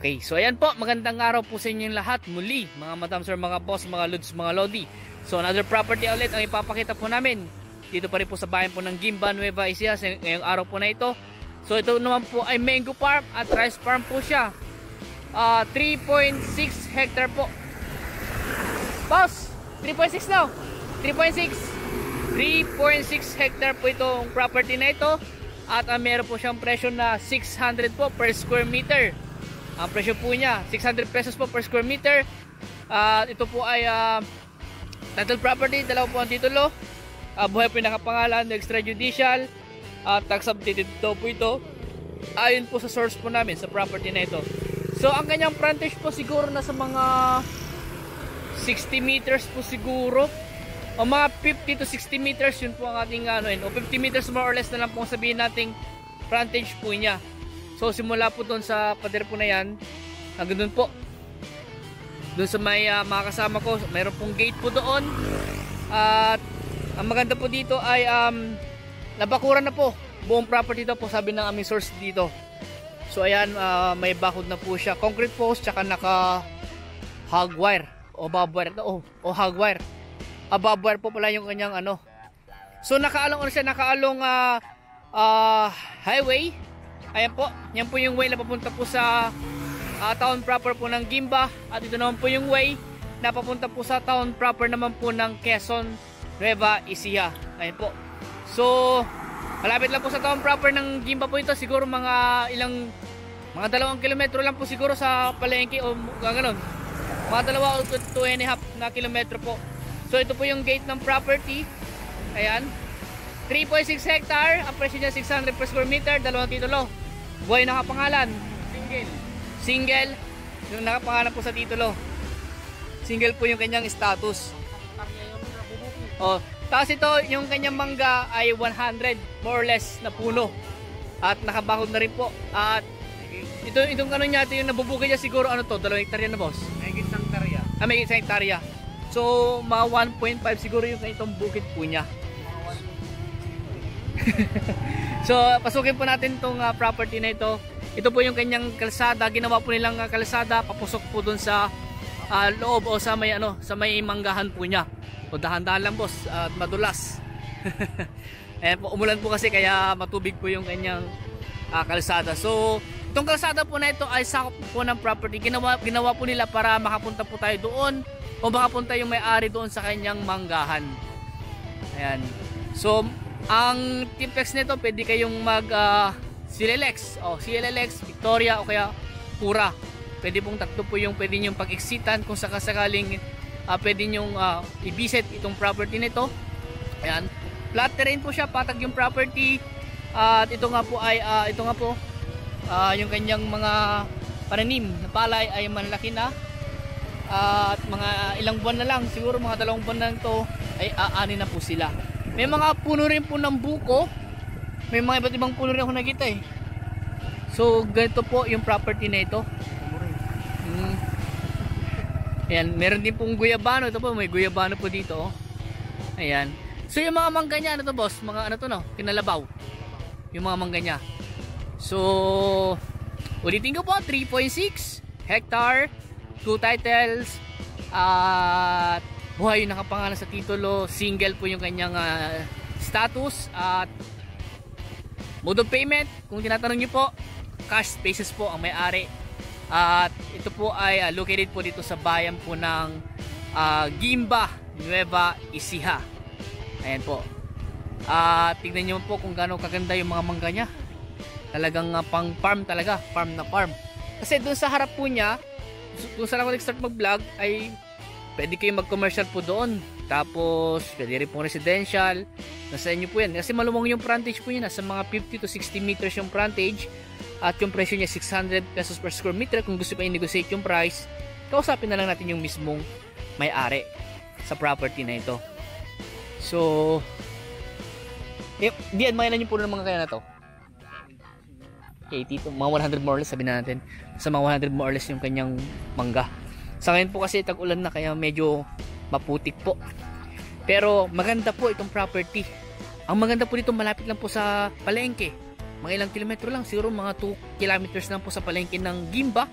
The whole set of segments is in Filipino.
Okay, so ayan po, magandang araw po sa inyong lahat. Muli, mga madam sir, mga boss, mga lods, mga lodi. So another property ulit ang ipapakita po namin. Dito pa rin po sa bayan po ng Gimba, Nueva Ecija, ngayong araw po na ito. So ito naman po ay mango farm at rice farm po siya. 3.6 hectare po. Boss, 3.6 now. 3.6 hectare po itong property na ito. At meron po siyang presyo na 600 po per square meter. Ang presyo po niya, 600 pesos po per square meter. Ito po ay title property, dalawa po ang titulo. Buhay po yung nakapangalan, extrajudicial. Tax updated po ito. Ayon po sa source po namin sa property na ito. So ang kanyang frontage po siguro nasa mga 60 meters po siguro. O mga 50 to 60 meters yun po ang ating o 50 meters more or less na lang po sabihin nating frontage po niya. So simula po doon sa pader po na yan hanggang doon po. Doon sa may mga kasama ko, mayroon pong gate po doon. At ang maganda po dito ay nabakuran na po. Buong property daw po sabi ng aming source dito. So ayan, may bakod na po siya. Concrete post tsaka naka hog wire o barbed wire. O hog wire. Barbed wire po pala yung kanyang ano. So nakaalong siya, nakaalong highway. Ayan po, yan po yung way na papunta po sa town proper po ng Gimba. At ito naman po yung way na papunta po sa town proper naman po ng Quezon, Nueva Ecija. Ayan po. So, malapit lang po sa town proper ng Gimba po ito. Siguro mga 2 kilometro lang po siguro sa palengke o gano'n. Mga 2 to 2.5 na kilometro po. So, ito po yung gate ng property. Ayan. 3.6 hectare. Ang presyo niya 600 per square meter. Dalawang titulo. Buhay nakapangalan. Single. Yung nakapangalan po sa titulo. Single po yung kanyang status. Tapos ito, yung kanyang mangga ay 100 more or less na puno. At nakabakod na rin po. At itong kanon niya, ito yung nabubukid niya siguro 2 hektarya na boss? May isang hektarya. May isang hektarya. So mga 1.5 siguro yung itong bukid po niya. So pasukin po natin itong property na ito. Ito po yung kanyang kalsada. Ginawa po nilang kalsada papusok po dun sa loob o sa may manggahan po niya. O dahan-dahan lang boss at madulas. Umulan po kasi kaya matubig po yung kanyang kalsada. So itong kalsada po na ito ay sakop po ng property. Ginawa po nila para makapunta po tayo doon o makapunta yung may-ari doon sa kanyang manggahan. Ayan. So ang Timpex nito, pwede kayong mag CLLX o CLLX, Victoria o kaya Pura. Pwede pong tatlo po yung pwede nyong pag-exitan kung sakasakaling pwede nyong i-visit itong property nito. Ayan. Flat terrain po siya, patag yung property. At ito nga po ay yung kanyang mga pananim na palay ay malaki na. At mga ilang buwan na lang, siguro mga 2 buwan na lang to ay aani na po sila. May mga puno rin po ng buko. May mga iba't ibang puno rin ako nakita eh. So ganito po yung property na ito. Ayan, meron din pong guyabano. Ito po, may guyabano po dito. Ayan. So yung mga mangga niya, ano to boss? Mga ano to no? Kinalabaw. Yung mga mangga niya. So ulitin ko po, 3.6 hectare, 2 titles, at buhay yung nakapangalan sa titulo. Single po yung kanyang status. At mode of payment, kung tinatanong nyo po, cash basis po ang may-ari. At ito po ay located po dito sa bayan po ng Gimba, Nueva Ecija. Ayan po. Tignan nyo po kung gaano kaganda yung mga mangga niya. Talagang pang farm talaga, farm na farm. Kasi doon sa harap po niya, kung saan ako nag-start mag-vlog, ay pwede kayo mag-commercial po doon. Tapos pwede rin po residential. Nasa inyo po yan. Kasi malumang yung frontage po niya. Nasa mga 50 to 60 meters yung frontage. At yung presyo niya 600 pesos per square meter. Kung gusto pa i-negotiate yung price, kausapin na lang natin yung mismong may-ari sa property na ito. So diyan mainan yung puno ng mga kaya na to. 80 to mga 100 more or less, sabi na natin. Sa mga 100 more or less yung kanyang mangga. Sa ngayon po kasi tag-ulan na kaya medyo maputik po. Pero maganda po itong property. Ang maganda po dito, malapit lang po sa palengke. Mga ilang kilometro lang, siguro mga 2 kilometers lang po sa palengke ng Gimba.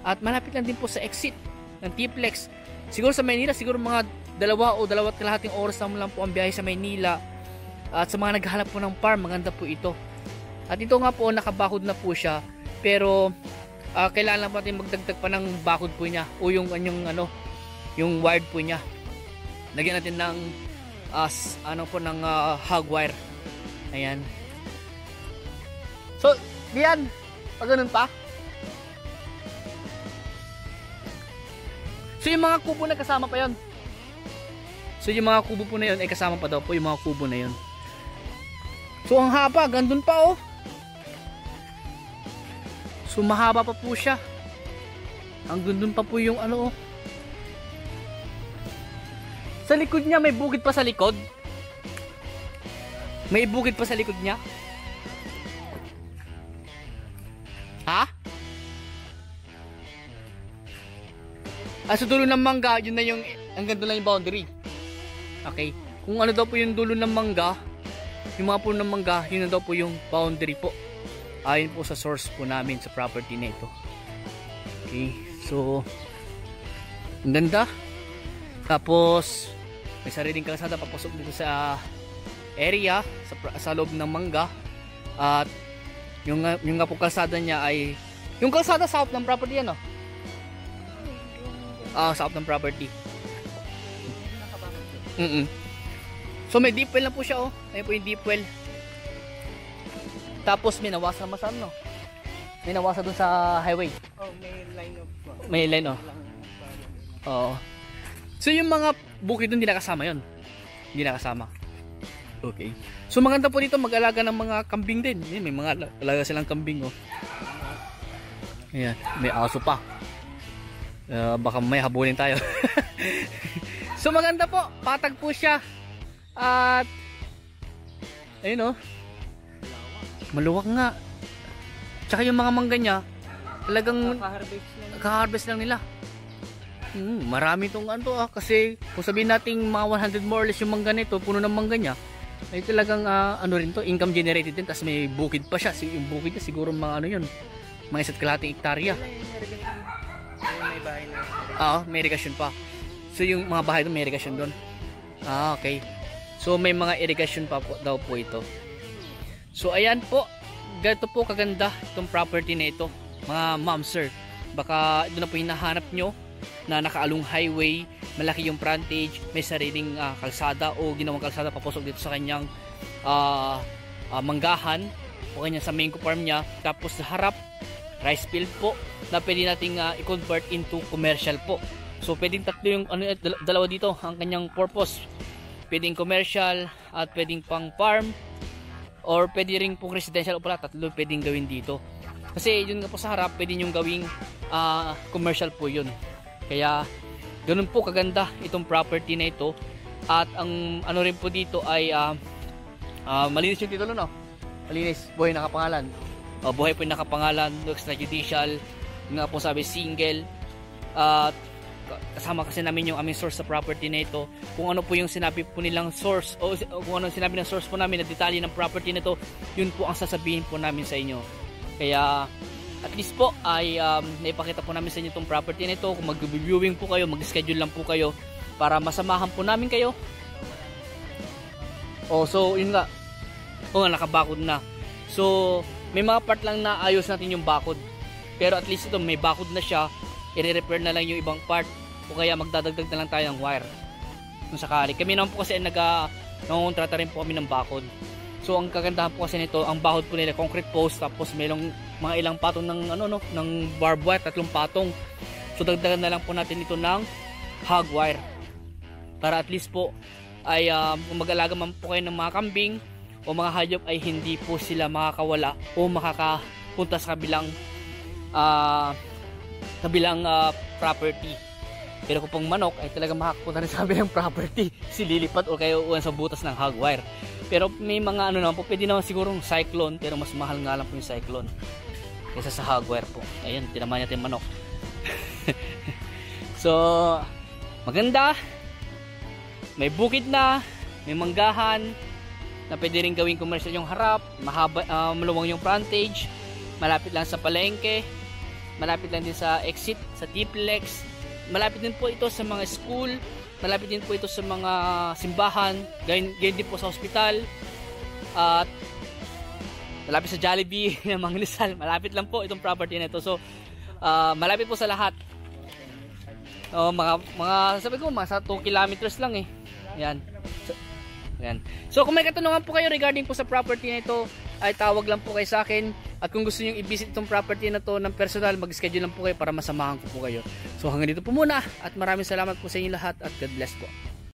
at malapit lang din po sa exit ng TPLEX. Siguro sa Maynila, siguro mga 2 o 2.5 oras lang po ang biyahe sa Maynila. At sa mga naghahanap po ng farm, maganda po ito. At ito nga po, nakabakod na po siya, pero kailangan lang natin magdagdag pa ng bakod po niya o yung wired po niya. Lagyan natin ng ng hog wire. Ayan. So, diyan, pag ganun pa. So, yung mga kubo na kasama pa yon. So, yung mga kubo po na yun, ay kasama pa daw po yung mga kubo na yun. So, ang haba, gandun pa oh. So, mahaba pa po siya. Hanggang dun pa po yung oh. Sa likod niya, may bukid pa sa likod. May bukid pa sa likod niya. Ha? Sa dulo ng mangga, yun na yung, hanggang doon lang yung boundary. Okay. Kung ano daw po yung dulo ng mangga, yung mga puno ng mangga, yun na daw po yung boundary po. Ayon po sa source po namin sa property na ito. Okay. So, ang ganda. Tapos, may sariling kalsada papasok dito sa area, sa loob ng mangga. At, yung nga po kalsada niya ay, yung kalsada south ng property yan, south ng property. So may deep well na po siya Ayun po yung deep well. Tapos may nawasa masan May nawasa dun sa highway. May line of. May line Oo. So yung mga bukid dun hindi nakasama yun. Hindi nakasama. Okay. So maganda po dito mag-alaga ng mga kambing din. May mga alaga silang kambing Ayan, may aso pa. Baka may habulin tayo. So maganda po, patag po siya. At ayun maluwak nga. Tsaka yung mga mangga niya, talagang naka-harvest lang nila. Marami itong kasi kung sabihin natin mga 100 more or less yung mangga nito, puno ng mangga niya, ay talagang income generated din. Tapos may bukid pa siya. Yung bukid niya siguro mga yun, mga 1.5 hektarya. May bahay na. May irrigation pa. So yung mga bahay doon may irrigation doon. Okay. So may mga irrigation pa po, daw po ito. So ayan po. Ganito po kaganda itong property na ito. Mga ma'am sir. Baka ito na po hinahanap nyo na nakaalong highway. Malaki yung frontage. May sariling kalsada o ginawang kalsada papasok dito sa kanyang manggahan. O kanya sa main farm niya. Tapos sa harap rice field po na pwede nating i-convert into commercial po. So pwedeng tatlo yung dalawa dito ang kanyang purpose. Pwedeng commercial at pwedeng pang farm or pwede ring pong residential o pala, tatlo pwedeng gawin dito. Kasi yun nga po sa harap, pwede yung gawing commercial po yun. Kaya ganun po kaganda itong property na ito. At ang rin po dito ay malinis yung titulo malinis, buhay nakapangalan. Buhay po yung nakapangalan, no extrajudicial, nga po sabi single. At kasama kasi namin yung aming source sa property na ito. Kung ano po yung sinabi po nilang source o kung ano sinabi ng source po namin na detalye ng property na ito, yun po ang sasabihin po namin sa inyo. Kaya at least po ay naipakita po namin sa inyo itong property na ito. Kung mag-viewing po kayo, mag-schedule lang po kayo para masamahan po namin kayo. So yun nga. Nakabakod na. So may mga part lang na ayos natin yung bakod. Pero at least ito may bakod na siya. I-repair na lang yung ibang part o kaya magdadagdag na lang tayo ng wire kung sakali. Kami naman po kasi nangongontrata rin po kami ng bakod. So ang kagandahan po kasi nito, ang bakod po nila concrete post, tapos mayroong mga ilang patong ng ng barbed wire, 3 patong. So dagdagan na lang po natin ito ng hog wire para at least po ay kung mag-alaga man po kayo ng mga kambing o mga hayop ay hindi po sila makakawala o makakapunta sa kabilang property. Pero kung pong manok ay talaga makakapunta rin sa kabilang property, sililipat o kayo uwan sa butas ng hog wire. Pero may mga naman po, pwede naman sigurong cyclone, pero mas mahal nga lang po yung cyclone kaysa sa hog wire po. Ayun, tinamaan natin manok. So maganda, may bukid na, may manggahan na pwede rin gawing commercial yung harap, mahaba, maluwang yung frontage, malapit lang sa palengke. malapit lang din sa exit, sa T-Plex. Malapit din po ito sa mga school, malapit din po ito sa mga simbahan, gayon din po sa hospital, at malapit sa Jollibee, Mang Rizal. Malapit lang po itong property na ito. So malapit po sa lahat. Mga sabi ko, mga 2 kilometers lang eh. Yan. Yan. So kung may katanungan po kayo regarding po sa property na ito, ay tawag lang po kayo sa akin. At kung gusto niyo i-visit itong property na to ng personal, mag-schedule lang po kayo para masamahan ko po kayo. So hanggang dito po muna, at maraming salamat po sa inyo lahat, at God bless po.